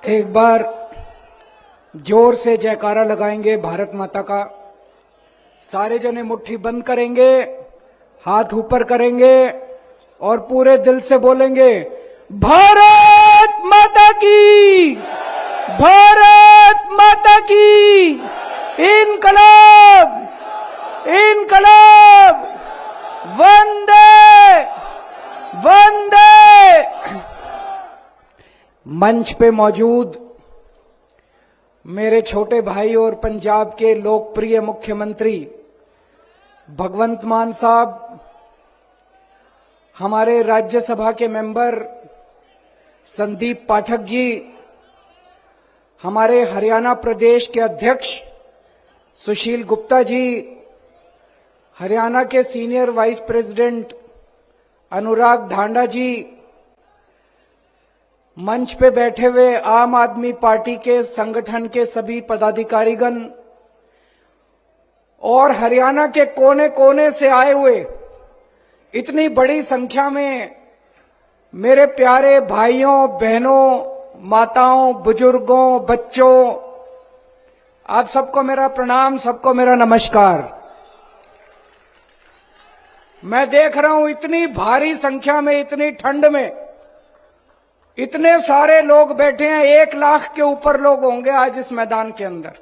एक बार जोर से जयकारा लगाएंगे भारत माता का। सारे जने मुट्ठी बंद करेंगे, हाथ ऊपर करेंगे और पूरे दिल से बोलेंगे, भारत माता की, भारत माता की, इनकलाब, इनकलाब, वंदे वंदे। मंच पे मौजूद मेरे छोटे भाई और पंजाब के लोकप्रिय मुख्यमंत्री भगवंत मान साहब, हमारे राज्यसभा के मेंबर संदीप पाठक जी, हमारे हरियाणा प्रदेश के अध्यक्ष सुशील गुप्ता जी, हरियाणा के सीनियर वाइस प्रेसिडेंट अनुराग ढांडा जी, मंच पे बैठे हुए आम आदमी पार्टी के संगठन के सभी पदाधिकारीगण और हरियाणा के कोने कोने से आए हुए इतनी बड़ी संख्या में मेरे प्यारे भाइयों बहनों, माताओं, बुजुर्गों, बच्चों, आप सबको मेरा प्रणाम, सबको मेरा नमस्कार। मैं देख रहा हूं इतनी भारी संख्या में, इतनी ठंड में इतने सारे लोग बैठे हैं। 1 लाख के ऊपर लोग होंगे आज इस मैदान के अंदर,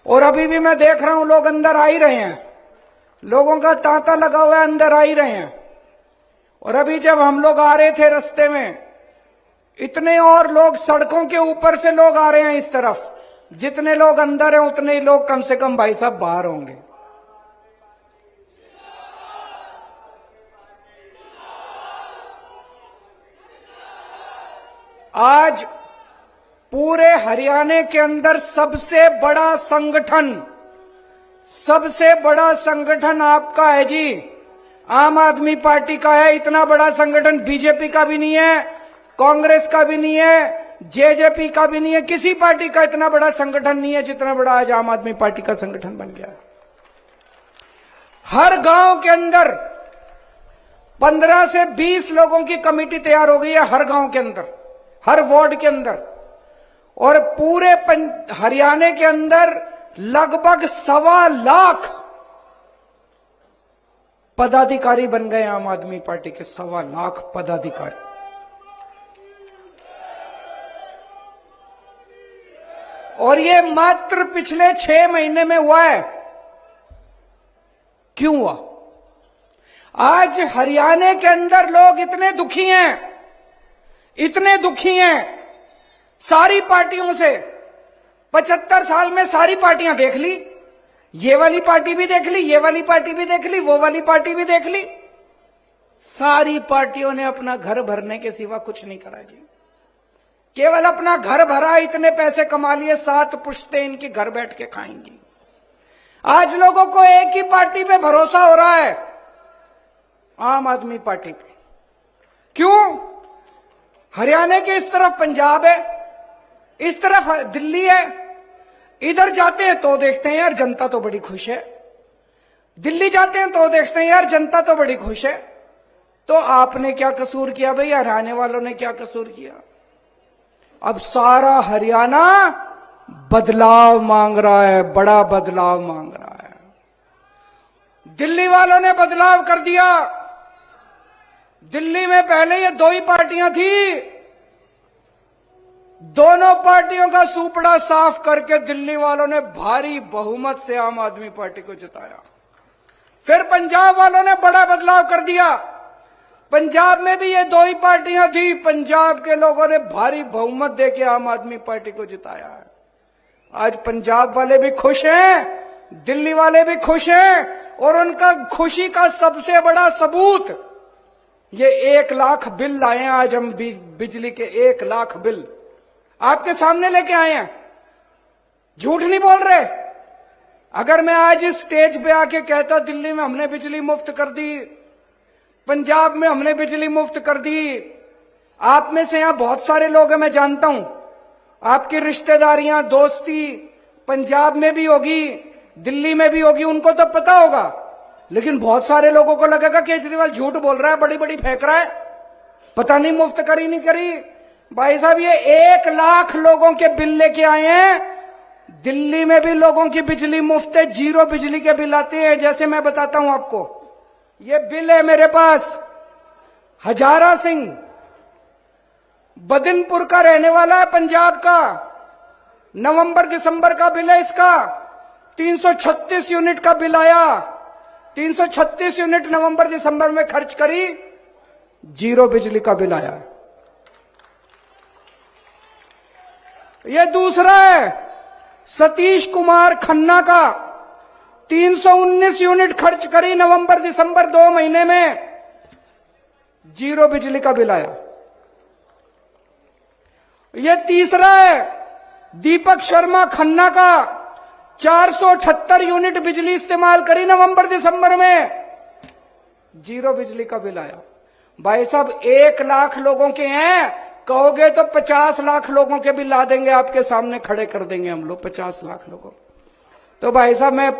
और अभी भी मैं देख रहा हूं लोग अंदर आ ही रहे हैं। लोगों का तांता लगा हुआ है, अंदर आ ही रहे हैं। और अभी जब हम लोग आ रहे थे रास्ते में, इतने और लोग सड़कों के ऊपर से लोग आ रहे हैं इस तरफ। जितने लोग अंदर हैं उतने ही लोग कम से कम भाई साहब बाहर होंगे। आज पूरे हरियाणा के अंदर सबसे बड़ा संगठन आपका है जी, आम आदमी पार्टी का है। इतना बड़ा संगठन बीजेपी का भी नहीं है, कांग्रेस का भी नहीं है, जेजेपी का भी नहीं है, किसी पार्टी का इतना बड़ा संगठन नहीं है जितना बड़ा आज आम आदमी पार्टी का संगठन बन गया। हर गांव के अंदर 15 से 20 लोगों की कमेटी तैयार हो गई है, हर गांव के अंदर, हर वार्ड के अंदर। और पूरे हरियाणा के अंदर लगभग 1.25 लाख पदाधिकारी बन गए आम आदमी पार्टी के। 1.25 लाख पदाधिकारी। और ये मात्र पिछले 6 महीने में हुआ है। क्यों हुआ? आज हरियाणा के अंदर लोग इतने दुखी हैं, इतने दुखी हैं सारी पार्टियों से। 75 साल में सारी पार्टियां देख ली, ये वाली पार्टी भी देख ली, ये वाली पार्टी भी देख ली, वो वाली पार्टी भी देख ली। सारी पार्टियों ने अपना घर भरने के सिवा कुछ नहीं करा जी। केवल अपना घर भरा, इतने पैसे कमा लिए, 7 पुश्तें इनकी घर बैठ के खाएंगी। आज लोगों को एक ही पार्टी पे भरोसा हो रहा है, आम आदमी पार्टी पे। क्यों? हरियाणा के इस तरफ पंजाब है, इस तरफ दिल्ली है। इधर जाते हैं तो देखते हैं यार जनता तो बड़ी खुश है, दिल्ली जाते हैं तो देखते हैं यार जनता तो बड़ी खुश है। तो आपने क्या कसूर किया भाई? हरियाणा वालों ने क्या कसूर किया? अब सारा हरियाणा बदलाव मांग रहा है, बड़ा बदलाव मांग रहा है। दिल्ली वालों ने बदलाव कर दिया। दिल्ली में पहले ये 2 ही पार्टियां थी, दोनों पार्टियों का सूपड़ा साफ करके दिल्ली वालों ने भारी बहुमत से आम आदमी पार्टी को जिताया। फिर पंजाब वालों ने बड़ा बदलाव कर दिया। पंजाब में भी ये 2 ही पार्टियां थी, पंजाब के लोगों ने भारी बहुमत देके आम आदमी पार्टी को जिताया है। आज पंजाब वाले भी खुश हैं, दिल्ली वाले भी खुश हैं, और उनका खुशी का सबसे बड़ा सबूत ये 1 लाख बिल लाए हैं। आज हम बिजली के 1 लाख बिल आपके सामने लेके आए हैं, झूठ नहीं बोल रहे। अगर मैं आज इस स्टेज पे आके कहता दिल्ली में हमने बिजली मुफ्त कर दी, पंजाब में हमने बिजली मुफ्त कर दी, आप में से यहां बहुत सारे लोग हैं, मैं जानता हूं, आपकी रिश्तेदारियां, दोस्ती पंजाब में भी होगी, दिल्ली में भी होगी, उनको तो पता होगा। लेकिन बहुत सारे लोगों को लगेगा केजरीवाल झूठ बोल रहा है, बड़ी बड़ी फेंक रहा है, पता नहीं मुफ्त करी नहीं करी। भाई साहब ये 1 लाख लोगों के बिल लेके आए हैं। दिल्ली में भी लोगों की बिजली मुफ्त है, 0 बिजली के बिल आते हैं। जैसे मैं बताता हूं आपको, ये बिल है मेरे पास। हजारा सिंह बदिनपुर का रहने वाला है, पंजाब का। नवंबर दिसंबर का बिल है इसका, 336 यूनिट का बिल आया। 336 यूनिट नवंबर दिसंबर में खर्च करी, 0 बिजली का बिल आया। ये दूसरा है सतीश कुमार खन्ना का, 319 यूनिट खर्च करी नवंबर दिसंबर 2 महीने में, 0 बिजली का बिल आया। ये तीसरा है दीपक शर्मा खन्ना का, 478 यूनिट बिजली इस्तेमाल करी नवंबर दिसंबर में, 0 बिजली का बिल आया। भाई साहब 1 लाख लोगों के हैं, कहोगे तो 50 लाख लोगों के बिल ला देंगे, आपके सामने खड़े कर देंगे हम लोग 50 लाख लोगों। तो भाई साहब मैं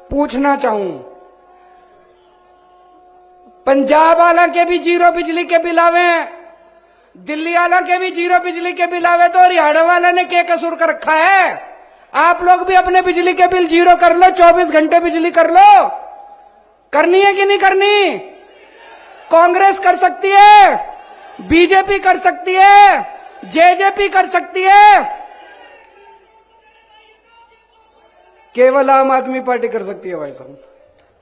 पूछना चाहूं, पंजाब वाला के भी 0 बिजली के बिल आवे, दिल्ली वाला के भी 0 बिजली के बिल आवे, तो हरियाणा वाला ने क्या कसूर कर रखा है? आप लोग भी अपने बिजली के बिल 0 कर लो, 24 घंटे बिजली कर लो। करनी है कि नहीं करनी? कांग्रेस कर सकती है, बीजेपी कर सकती है, जेजेपी कर सकती है, केवल आम आदमी पार्टी कर सकती है। भाई साहब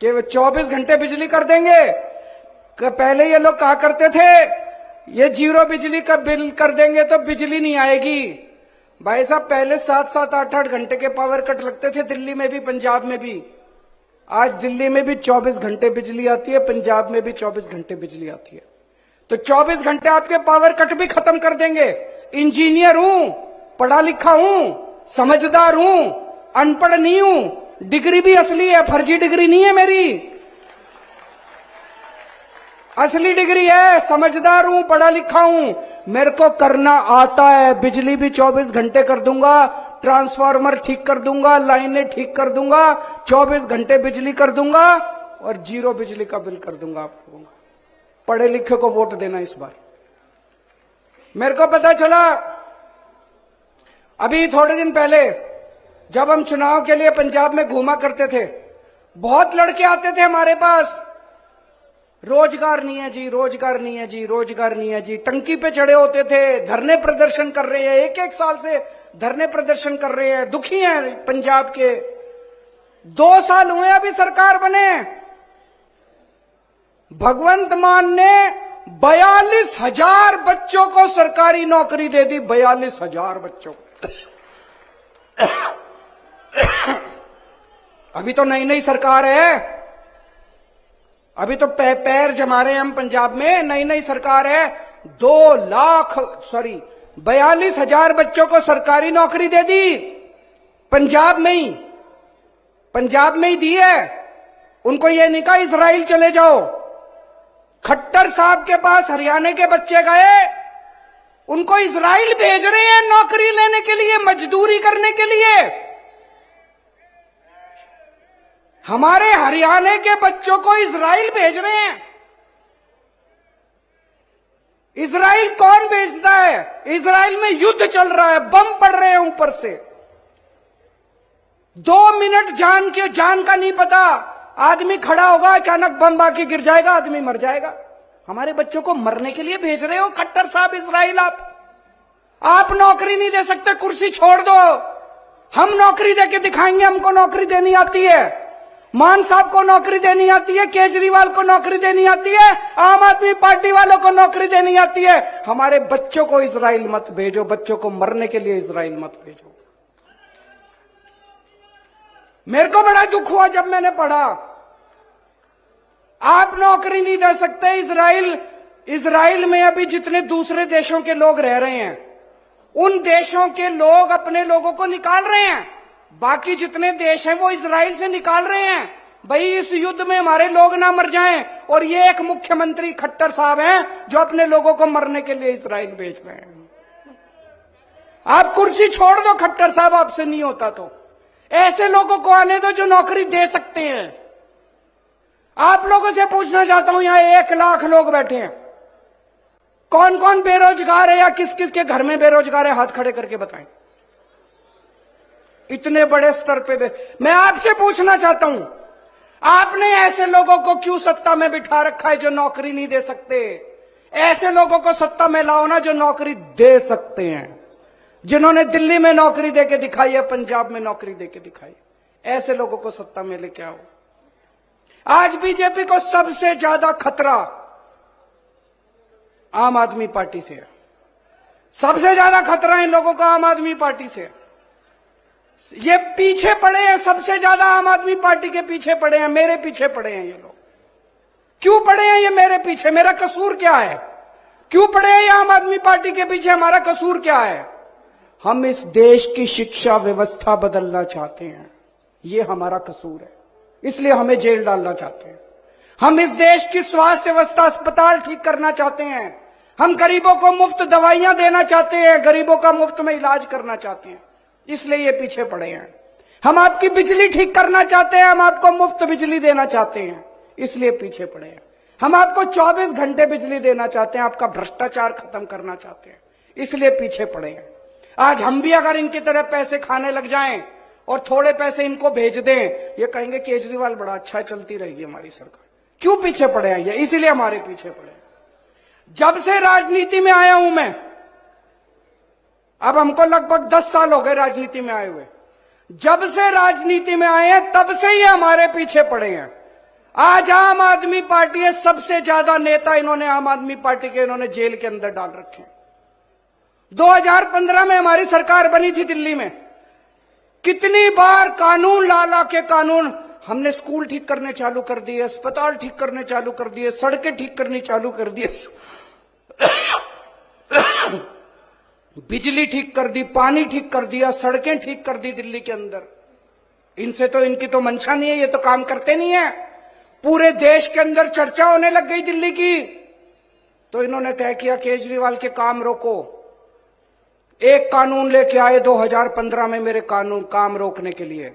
केवल 24 घंटे बिजली कर देंगे। पहले ये लोग कहा करते थे ये 0 बिजली का बिल कर देंगे तो बिजली नहीं आएगी। भाई साहब पहले 7-7, 8-8 घंटे के पावर कट लगते थे, दिल्ली में भी पंजाब में भी। आज दिल्ली में भी 24 घंटे बिजली आती है, पंजाब में भी 24 घंटे बिजली आती है। तो 24 घंटे आपके पावर कट भी खत्म कर देंगे। इंजीनियर हूं, पढ़ा लिखा हूं, समझदार हूं, अनपढ़ नहीं हूं, डिग्री भी असली है, फर्जी डिग्री नहीं है मेरी, असली डिग्री है, समझदार हूं, पढ़ा लिखा हूं, मेरे को करना आता है। बिजली भी 24 घंटे कर दूंगा, ट्रांसफार्मर ठीक कर दूंगा, लाइनें ठीक कर दूंगा, 24 घंटे बिजली कर दूंगा और 0 बिजली का बिल कर दूंगा आप लोगों का। पढ़े लिखे को वोट देना इस बार। मेरे को पता चला अभी थोड़े दिन पहले जब हम चुनाव के लिए पंजाब में घूमा करते थे, बहुत लड़के आते थे हमारे पास, रोजगार नहीं है जी, रोजगार नहीं है जी, रोजगार नहीं है जी। टंकी पे चढ़े होते थे, धरने प्रदर्शन कर रहे हैं, 1-1 साल से धरने प्रदर्शन कर रहे हैं, दुखी हैं पंजाब के। 2 साल हुए अभी सरकार बने, भगवंत मान ने 42,000 बच्चों को सरकारी नौकरी दे दी, 42,000 बच्चों को। अभी तो नई नई सरकार है, अभी तो पैर जमा रहे हैं हम पंजाब में, नई नई सरकार है। 42,000 बच्चों को सरकारी नौकरी दे दी, पंजाब में ही दी है। उनको ये नहीं कहा इजराइल चले जाओ। खट्टर साहब के पास हरियाणा के बच्चे गए, उनको इजराइल भेज रहे हैं नौकरी लेने के लिए, मजदूरी करने के लिए। हमारे हरियाणा के बच्चों को इजराइल भेज रहे हैं। इजराइल कौन भेजता है? इजराइल में युद्ध चल रहा है, बम पड़ रहे हैं ऊपर से। 2 मिनट जान का नहीं पता, आदमी खड़ा होगा, अचानक बम आके गिर जाएगा, आदमी मर जाएगा। हमारे बच्चों को मरने के लिए भेज रहे हो खट्टर साहब इजराइल। आप नौकरी नहीं दे सकते, कुर्सी छोड़ दो, हम नौकरी देके दिखाएंगे, हमको नौकरी देनी आती है। मान साहब को नौकरी देनी आती है, केजरीवाल को नौकरी देनी आती है, आम आदमी पार्टी वालों को नौकरी देनी आती है। हमारे बच्चों को इजराइल मत भेजो, बच्चों को मरने के लिए इजराइल मत भेजो। मेरे को बड़ा दुख हुआ जब मैंने पढ़ा आप नौकरी नहीं दे सकते। इजराइल में अभी जितने दूसरे देशों के लोग रह रहे हैं, उन देशों के लोग अपने लोगों को निकाल रहे हैं, बाकी जितने देश हैं वो इजराइल से निकाल रहे हैं। भाई इस युद्ध में हमारे लोग ना मर जाएं, और ये एक मुख्यमंत्री खट्टर साहब हैं जो अपने लोगों को मरने के लिए इजराइल भेज रहे हैं। आप कुर्सी छोड़ दो खट्टर साहब, आपसे नहीं होता तो ऐसे लोगों को आने दो जो नौकरी दे सकते हैं। आप लोगों से पूछना चाहता हूं, यहां 1 लाख लोग बैठे हैं, कौन कौन बेरोजगार है या किस किस के घर में बेरोजगार है, हाथ खड़े करके बताएं। इतने बड़े स्तर पे मैं आपसे पूछना चाहता हूं, आपने ऐसे लोगों को क्यों सत्ता में बिठा रखा है जो नौकरी नहीं दे सकते? ऐसे लोगों को सत्ता में लाओ ना जो नौकरी दे सकते हैं, जिन्होंने दिल्ली में नौकरी देके दिखाई है, पंजाब में नौकरी देके दिखाई, ऐसे लोगों को सत्ता में लेके आओ। आज बीजेपी को सबसे ज्यादा खतरा आम आदमी पार्टी से है। सबसे ज्यादा खतरा इन लोगों का आम आदमी पार्टी से है। ये पीछे पड़े हैं, सबसे ज्यादा आम आदमी पार्टी के पीछे पड़े हैं, मेरे पीछे पड़े हैं ये लोग। क्यों पड़े हैं ये मेरे पीछे? मेरा कसूर क्या है? क्यों पड़े हैं ये आम आदमी पार्टी के पीछे? हमारा कसूर क्या है? हम इस देश की शिक्षा व्यवस्था बदलना चाहते हैं, ये हमारा कसूर है, इसलिए हमें जेल डालना चाहते हैं। हम इस देश की स्वास्थ्य व्यवस्था, अस्पताल ठीक करना चाहते हैं। हम गरीबों को मुफ्त दवाइयां देना चाहते हैं, गरीबों का मुफ्त में इलाज करना चाहते हैं, इसलिए ये पीछे पड़े हैं। हम आपकी बिजली ठीक करना चाहते हैं, हम आपको मुफ्त बिजली देना चाहते हैं, इसलिए पीछे पड़े हैं। हम आपको 24 घंटे बिजली देना चाहते हैं, आपका भ्रष्टाचार खत्म करना चाहते हैं, इसलिए पीछे पड़े हैं। आज हम भी अगर इनकी तरह पैसे खाने लग जाएं और थोड़े पैसे इनको भेज दें, ये कहेंगे केजरीवाल बड़ा अच्छा है, चलती रहेगी हमारी सरकार। क्यों पीछे पड़े हैं ये? इसीलिए हमारे पीछे पड़े हैं। जब से राजनीति में आया हूं मैं, अब हमको लगभग 10 साल हो गए राजनीति में आए हुए, जब से राजनीति में आए हैं तब से ही हमारे पीछे पड़े हैं। आज आम आदमी पार्टी है, सबसे ज्यादा नेता इन्होंने आम आदमी पार्टी के इन्होंने जेल के अंदर डाल रखे हैं। 2015 में हमारी सरकार बनी थी दिल्ली में, कितनी बार कानून ला के कानून हमने स्कूल ठीक करने चालू कर दिए, अस्पताल ठीक करने चालू कर दिए, सड़कें ठीक करनी चालू कर दिए, बिजली ठीक कर दी, पानी ठीक कर दिया, सड़कें ठीक कर दी दिल्ली के अंदर। इनसे तो, इनकी तो मंशा नहीं है, ये तो काम करते नहीं है। पूरे देश के अंदर चर्चा होने लग गई दिल्ली की, तो इन्होंने तय किया केजरीवाल के काम रोको। एक कानून लेके आए 2015 में मेरे काम रोकने के लिए,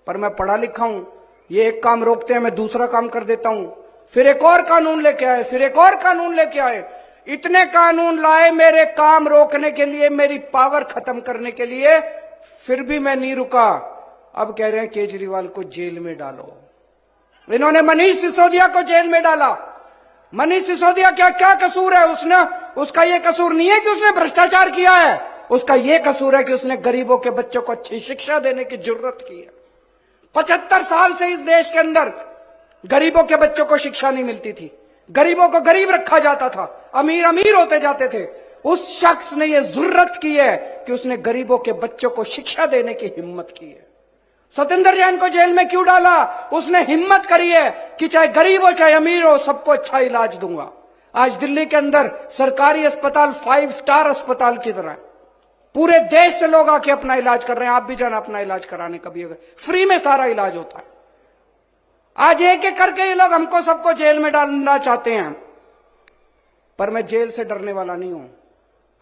पर मैं पढ़ा लिखा हूं, ये एक काम रोकते हैं मैं दूसरा काम कर देता हूं। फिर एक और कानून लेके आए, फिर एक और कानून लेके आए, इतने कानून लाए मेरे काम रोकने के लिए, मेरी पावर खत्म करने के लिए, फिर भी मैं नहीं रुका। अब कह रहे हैं केजरीवाल को जेल में डालो। इन्होंने मनीष सिसोदिया को जेल में डाला। मनीष सिसोदिया क्या कसूर है? उसका यह कसूर नहीं है कि उसने भ्रष्टाचार किया है, उसका यह कसूर है कि उसने गरीबों के बच्चों को अच्छी शिक्षा देने की जरूरत की है। 75 साल से इस देश के अंदर गरीबों के बच्चों को शिक्षा नहीं मिलती थी, गरीबों को गरीब रखा जाता था, अमीर अमीर होते जाते थे। उस शख्स ने यह जरूरत की है कि उसने गरीबों के बच्चों को शिक्षा देने की हिम्मत की है। सत्येंद्र जैन को जेल में क्यों डाला? उसने हिम्मत करी है कि चाहे गरीब हो चाहे अमीर हो, सबको अच्छा इलाज दूंगा। आज दिल्ली के अंदर सरकारी अस्पताल 5 स्टार अस्पताल की तरह है, पूरे देश से लोग आके अपना इलाज कर रहे हैं। आप भी जाना अपना इलाज कराने, कभी अगर फ्री में सारा इलाज होता है। आज एक एक करके ये लोग हमको सबको जेल में डालना चाहते हैं, पर मैं जेल से डरने वाला नहीं हूं,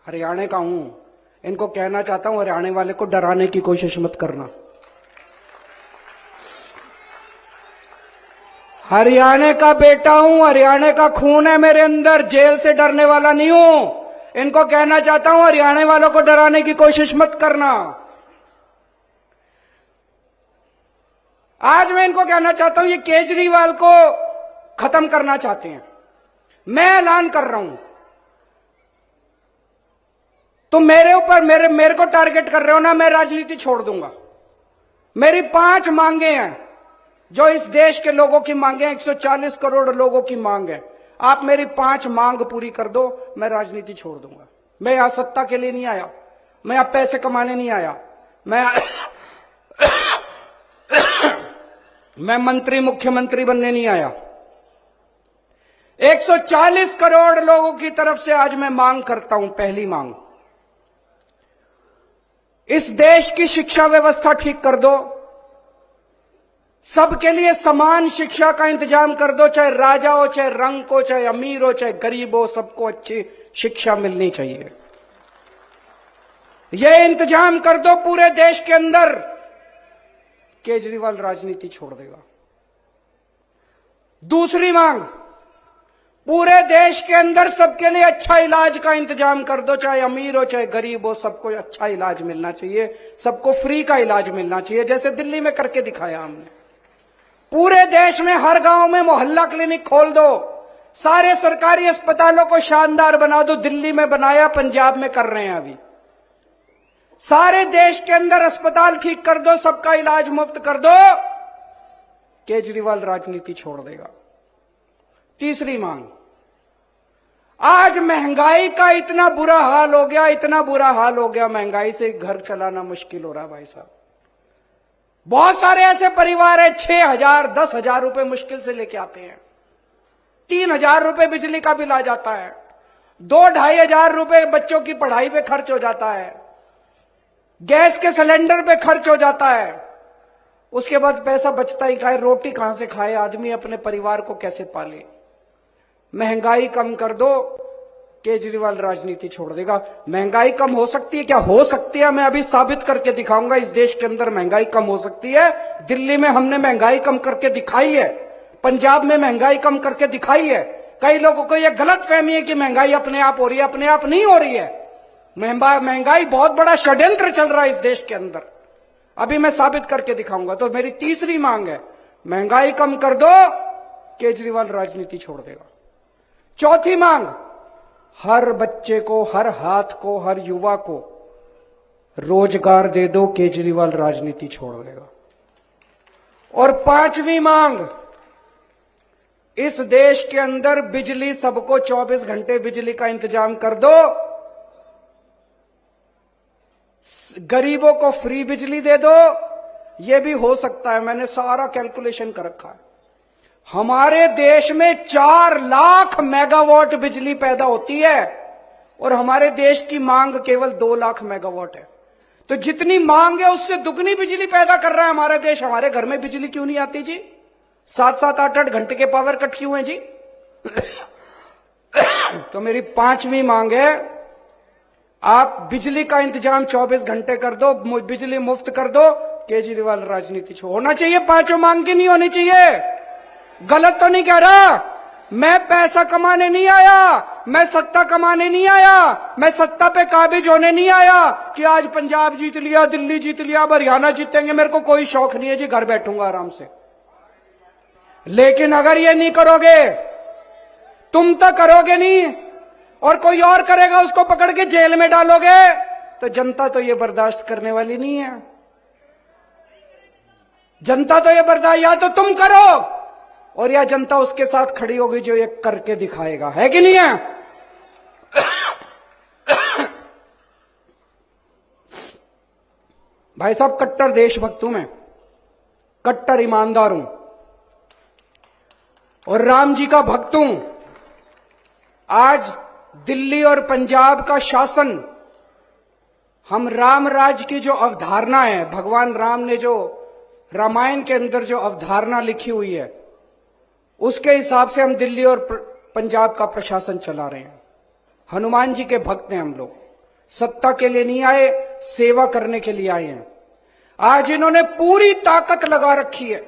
हरियाणा का हूं। इनको कहना चाहता हूं, हरियाणा वाले को डराने की कोशिश मत करना। हरियाणा का बेटा हूं, हरियाणा का खून है मेरे अंदर, जेल से डरने वाला नहीं हूं। इनको कहना चाहता हूं, हरियाणा वालों को डराने की कोशिश मत करना। आज मैं इनको कहना चाहता हूं, ये केजरीवाल को खत्म करना चाहते हैं। मैं ऐलान कर रहा हूं, तुम मेरे ऊपर मेरे को टारगेट कर रहे हो ना, मैं राजनीति छोड़ दूंगा। मेरी 5 मांगे हैं जो इस देश के लोगों की मांगे हैं, 140 करोड़ लोगों की मांग है। आप मेरी 5 मांग पूरी कर दो, मैं राजनीति छोड़ दूंगा। मैं यहां सत्ता के लिए नहीं आया, मैं यहां पैसे कमाने नहीं आया, मैं मंत्री मुख्यमंत्री बनने नहीं आया। 140 करोड़ लोगों की तरफ से आज मैं मांग करता हूं। पहली मांग, इस देश की शिक्षा व्यवस्था ठीक कर दो, सबके लिए समान शिक्षा का इंतजाम कर दो, चाहे राजा हो, चाहे रंक हो, चाहे अमीर हो, चाहे गरीब हो, सबको अच्छी शिक्षा मिलनी चाहिए। यह इंतजाम कर दो पूरे देश के अंदर, केजरीवाल राजनीति छोड़ देगा। दूसरी मांग, पूरे देश के अंदर सबके लिए अच्छा इलाज का इंतजाम कर दो, चाहे अमीर हो चाहे गरीब हो, सबको अच्छा इलाज मिलना चाहिए, सबको फ्री का इलाज मिलना चाहिए, जैसे दिल्ली में करके दिखाया हमने। पूरे देश में हर गांव में मोहल्ला क्लिनिक खोल दो, सारे सरकारी अस्पतालों को शानदार बना दो, दिल्ली में बनाया, पंजाब में कर रहे हैं अभी। सारे देश के अंदर अस्पताल ठीक कर दो, सबका इलाज मुफ्त कर दो, केजरीवाल राजनीति छोड़ देगा। तीसरी मांग, आज महंगाई का इतना बुरा हाल हो गया, इतना बुरा हाल हो गया, महंगाई से घर चलाना मुश्किल हो रहा है भाई साहब। बहुत सारे ऐसे परिवार है 6,000 10,000 रुपए मुश्किल से लेके आते हैं, 3,000 रुपए बिजली का बिल आ जाता है, 2-2,500 रुपए बच्चों की पढ़ाई पे खर्च हो जाता है, गैस के सिलेंडर पे खर्च हो जाता है, उसके बाद पैसा बचता ही खाए, रोटी कहां से खाए आदमी, अपने परिवार को कैसे पाले। महंगाई कम कर दो, केजरीवाल राजनीति छोड़ देगा। महंगाई कम हो सकती है क्या? हो सकती है, मैं अभी साबित करके दिखाऊंगा। इस देश के अंदर महंगाई कम हो सकती है। दिल्ली में हमने महंगाई कम करके दिखाई है, पंजाब में महंगाई कम करके दिखाई है। कई लोगों को यह गलत फहमी है कि महंगाई अपने आप हो रही है, अपने आप नहीं हो रही है। महंगाई बहुत बड़ा षड्यंत्र चल रहा है इस देश के अंदर, अभी मैं साबित करके दिखाऊंगा। तो मेरी तीसरी मांग है, महंगाई कम कर दो, केजरीवाल राजनीति छोड़ देगा। चौथी मांग, हर बच्चे को, हर हाथ को, हर युवा को रोजगार दे दो, केजरीवाल राजनीति छोड़ देगा। और पांचवी मांग, इस देश के अंदर बिजली सबको 24 घंटे बिजली का इंतजाम कर दो, गरीबों को फ्री बिजली दे दो। यह भी हो सकता है, मैंने सारा कैलकुलेशन कर रखा है। हमारे देश में 4 लाख मेगावाट बिजली पैदा होती है और हमारे देश की मांग केवल 2 लाख मेगावाट है। तो जितनी मांग है उससे दुगनी बिजली पैदा कर रहा है हमारा देश। हमारे घर में बिजली क्यों नहीं आती जी? 7-7 8-8 घंटे के पावर कट क्यों है जी? तो मेरी पांचवी मांग है, आप बिजली का इंतजाम 24 घंटे कर दो, बिजली मुफ्त कर दो, केजरीवाल राजनीति छोड़। होना चाहिए पांचों मांग की, नहीं होनी चाहिए। गलत तो नहीं कह रहा, मैं पैसा कमाने नहीं आया, मैं सत्ता कमाने नहीं आया, मैं सत्ता पे काबिज होने नहीं आया कि आज पंजाब जीत लिया, दिल्ली जीत लिया, अब हरियाणा जीतेंगे। मेरे को कोई शौक नहीं है जी, घर बैठूंगा आराम से। लेकिन अगर ये नहीं करोगे, तुम तो करोगे नहीं और कोई और करेगा, उसको पकड़ के जेल में डालोगे, तो जनता तो ये बर्दाश्त करने वाली नहीं है। जनता तो ये बर्दाश्त, या तो तुम करो और या जनता उसके साथ खड़ी होगी जो ये करके दिखाएगा, है कि नहीं है? भाई साहब, कट्टर देशभक्त हूं मैं, कट्टर ईमानदार हूं और राम जी का भक्त हूं। आज दिल्ली और पंजाब का शासन, हम राम राज की जो अवधारणा है, भगवान राम ने जो रामायण के अंदर जो अवधारणा लिखी हुई है, उसके हिसाब से हम दिल्ली और पंजाब का प्रशासन चला रहे हैं। हनुमान जी के भक्त हैं हम लोग, सत्ता के लिए नहीं आए, सेवा करने के लिए आए हैं। आज इन्होंने पूरी ताकत लगा रखी है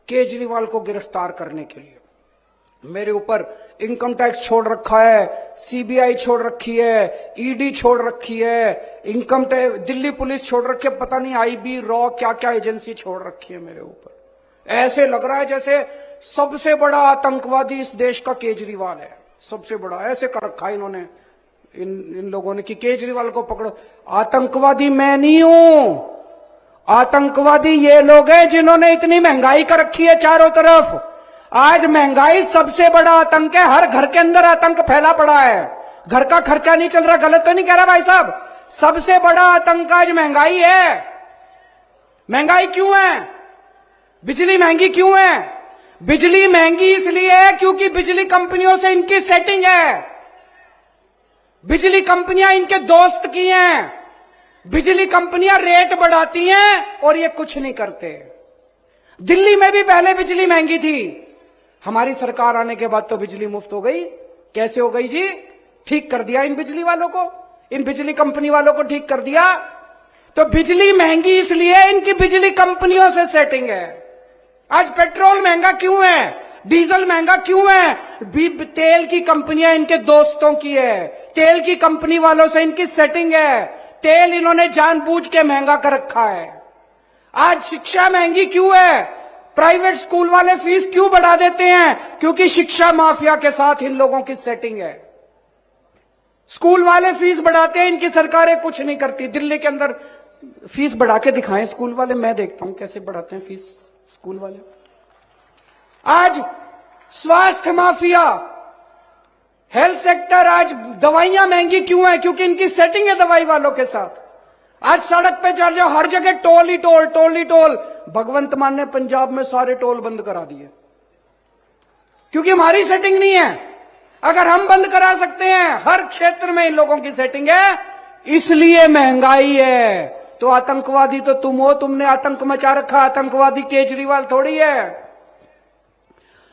केजरीवाल को गिरफ्तार करने के लिए। मेरे ऊपर इनकम टैक्स छोड़ रखा है, सीबीआई छोड़ रखी है, ईडी छोड़ रखी है, इनकम टैक्स, दिल्ली पुलिस छोड़ रखी है, पता नहीं आईबी, रॉ, क्या क्या एजेंसी छोड़ रखी है मेरे ऊपर। ऐसे लग रहा है जैसे सबसे बड़ा आतंकवादी इस देश का केजरीवाल है, सबसे बड़ा। ऐसे कर रखा है इन्होंने, इन लोगों ने कि केजरीवाल को पकड़ो। आतंकवादी मैं नहीं हूं, आतंकवादी ये लोग हैं जिन्होंने इतनी महंगाई कर रखी है चारों तरफ। आज महंगाई सबसे बड़ा आतंक है, हर घर के अंदर आतंक फैला पड़ा है, घर का खर्चा नहीं चल रहा। गलत तो नहीं कह रहा भाई साहब? सबसे बड़ा आतंक आज महंगाई है। महंगाई क्यों है? बिजली महंगी क्यों है? बिजली महंगी इसलिए है क्योंकि बिजली कंपनियों से इनकी सेटिंग है, बिजली कंपनियां इनके दोस्त की हैं, बिजली कंपनियां रेट बढ़ाती हैं और ये कुछ नहीं करते। दिल्ली में भी पहले बिजली महंगी थी, हमारी सरकार आने के बाद तो बिजली मुफ्त हो गई। कैसे हो गई जी? ठीक कर दिया इन बिजली वालों को, इन बिजली कंपनी वालों को ठीक कर दिया। तो बिजली महंगी इसलिए इनकी बिजली कंपनियों से सेटिंग है। आज पेट्रोल महंगा क्यों है? डीजल महंगा क्यों है? तेल की कंपनियां इनके दोस्तों की है, तेल की कंपनी वालों से इनकी सेटिंग है, तेल इन्होंने जानबूझ के महंगा कर रखा है। आज शिक्षा महंगी क्यों है? प्राइवेट स्कूल वाले फीस क्यों बढ़ा देते हैं? क्योंकि शिक्षा माफिया के साथ इन लोगों की सेटिंग है। स्कूल वाले फीस बढ़ाते हैं, इनकी सरकारें कुछ नहीं करती। दिल्ली के अंदर फीस बढ़ा के दिखाएं स्कूल वाले, मैं देखता हूं कैसे बढ़ाते हैं फीस स्कूल वाले। आज स्वास्थ्य माफिया, हेल्थ सेक्टर, आज दवाइयां महंगी क्यों है? क्योंकि इनकी सेटिंग है दवाई वालों के साथ। आज सड़क पे चढ़ जाओ, हर जगह टोल ही टोल, टोल ही टोल। भगवंत मान ने पंजाब में सारे टोल बंद करा दिए क्योंकि हमारी सेटिंग नहीं है। अगर हम बंद करा सकते हैं, हर क्षेत्र में इन लोगों की सेटिंग है, इसलिए महंगाई है। तो आतंकवादी तो तुम हो, तुमने आतंक मचा रखा। आतंकवादी केजरीवाल थोड़ी है।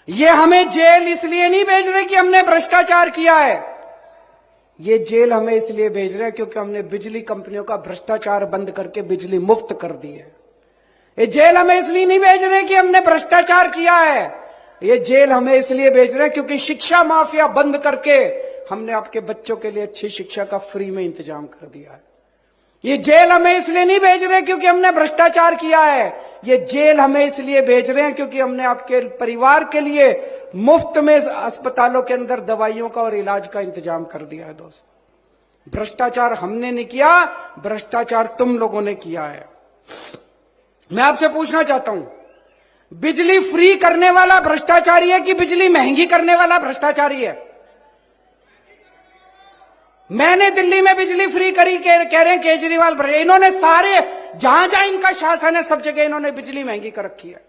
ये हमें जेल इसलिए नहीं भेज रहे कि हमने भ्रष्टाचार किया है, ये जेल हमें इसलिए भेज रहे हैं क्योंकि हमने बिजली कंपनियों का भ्रष्टाचार बंद करके बिजली मुफ्त कर दी है। ये जेल हमें इसलिए नहीं भेज रहे कि हमने भ्रष्टाचार किया है, ये जेल हमें इसलिए भेज रहे हैं क्योंकि शिक्षा माफिया बंद करके हमने आपके बच्चों के लिए अच्छी शिक्षा का फ्री में इंतजाम कर दिया है। ये जेल हमें इसलिए नहीं भेज रहे क्योंकि हमने भ्रष्टाचार किया है, ये जेल हमें इसलिए भेज रहे हैं क्योंकि हमने आपके परिवार के लिए मुफ्त में अस्पतालों के अंदर दवाइयों का और इलाज का इंतजाम कर दिया है। दोस्त, भ्रष्टाचार हमने नहीं किया, भ्रष्टाचार तुम लोगों ने किया है। मैं आपसे पूछना चाहता हूं, बिजली फ्री करने वाला भ्रष्टाचारी है कि बिजली महंगी करने वाला भ्रष्टाचारी है? मैंने दिल्ली में बिजली फ्री करी, कह रहे हैं केजरीवाल। इन्होंने सारे जहां जहां इनका शासन है सब जगह इन्होंने बिजली महंगी कर रखी है।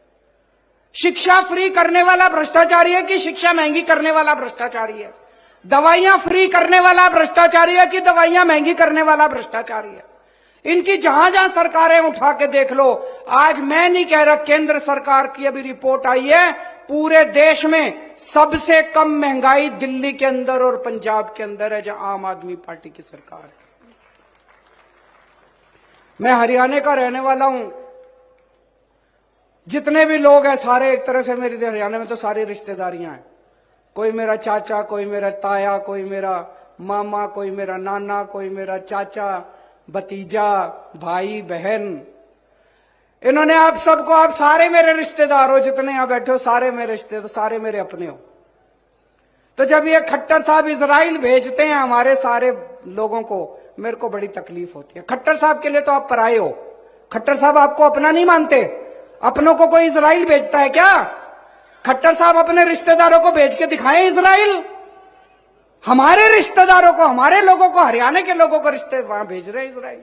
शिक्षा फ्री करने वाला भ्रष्टाचारी है कि शिक्षा महंगी करने वाला भ्रष्टाचारी है? दवाइयां फ्री करने वाला भ्रष्टाचारी है कि दवाइयां महंगी करने वाला भ्रष्टाचारी है? इनकी जहां जहां सरकारें उठा के देख लो। आज मैं नहीं कह रहा, केंद्र सरकार की अभी रिपोर्ट आई है, पूरे देश में सबसे कम महंगाई दिल्ली के अंदर और पंजाब के अंदर है, जहां आम आदमी पार्टी की सरकार है। मैं हरियाणा का रहने वाला हूं। जितने भी लोग हैं सारे एक तरह से मेरी हरियाणा में तो सारी रिश्तेदारियां हैं। कोई मेरा चाचा, कोई मेरा ताया, कोई मेरा मामा, कोई मेरा नाना, कोई मेरा चाचा, भतीजा, भाई बहन। इन्होंने आप सबको, आप सारे मेरे रिश्तेदार हो, जितने यहां बैठे हो सारे मेरे रिश्तेदार, सारे मेरे अपने हो। तो जब ये खट्टर साहब इजराइल भेजते हैं हमारे सारे लोगों को, मेरे को बड़ी तकलीफ होती है। खट्टर साहब के लिए तो आप पराए हो। खट्टर साहब आपको अपना नहीं मानते। अपनों को कोई इजराइल भेजता है क्या? खट्टर साहब अपने रिश्तेदारों को भेज के दिखाएं इजराइल। हमारे रिश्तेदारों को, हमारे लोगों को, हरियाणा के लोगों को रिश्ते वहां भेज रहे हैं इजराइल।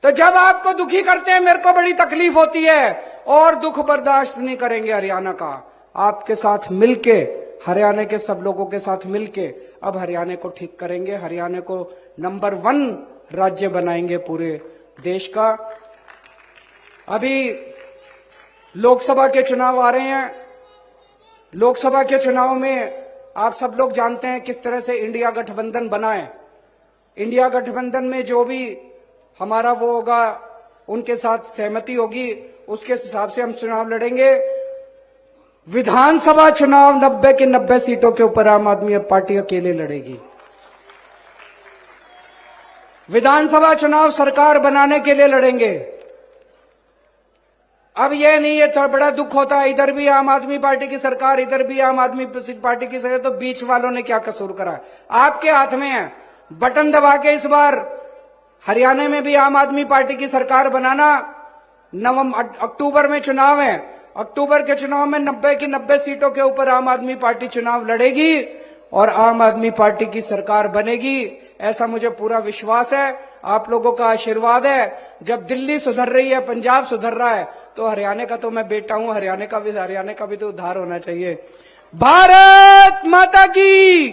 तो जब आपको दुखी करते हैं मेरे को बड़ी तकलीफ होती है, और दुख बर्दाश्त नहीं करेंगे हरियाणा का। आपके साथ मिलके, हरियाणा के सब लोगों के साथ मिलके अब हरियाणा को ठीक करेंगे। हरियाणा को नंबर 1 राज्य बनाएंगे पूरे देश का। अभी लोकसभा के चुनाव आ रहे हैं। लोकसभा के चुनाव में आप सब लोग जानते हैं किस तरह से इंडिया गठबंधन बना है। इंडिया गठबंधन में जो भी हमारा वो होगा, उनके साथ सहमति होगी, उसके हिसाब से हम चुनाव लड़ेंगे। विधानसभा चुनाव 90 की 90 सीटों के ऊपर आम आदमी पार्टी अकेले लड़ेगी। विधानसभा चुनाव सरकार बनाने के लिए लड़ेंगे। अब ये नहीं है, तो बड़ा दुख होता है, इधर भी आम आदमी पार्टी की सरकार, इधर भी आम आदमी पार्टी की सरकार, तो बीच वालों ने क्या कसूर करा? आपके हाथ में है, बटन दबा के इस बार हरियाणा में भी आम आदमी पार्टी की सरकार बनाना। अक्टूबर में चुनाव है। अक्टूबर के चुनाव में 90 की 90 सीटों के ऊपर आम आदमी पार्टी चुनाव लड़ेगी और आम आदमी पार्टी की सरकार बनेगी, ऐसा मुझे पूरा विश्वास है। आप लोगों का आशीर्वाद है। जब दिल्ली सुधर रही है, पंजाब सुधर रहा है, तो हरियाणा का तो मैं बेटा हूं, हरियाणा का भी तो उद्धार होना चाहिए। भारत माता की।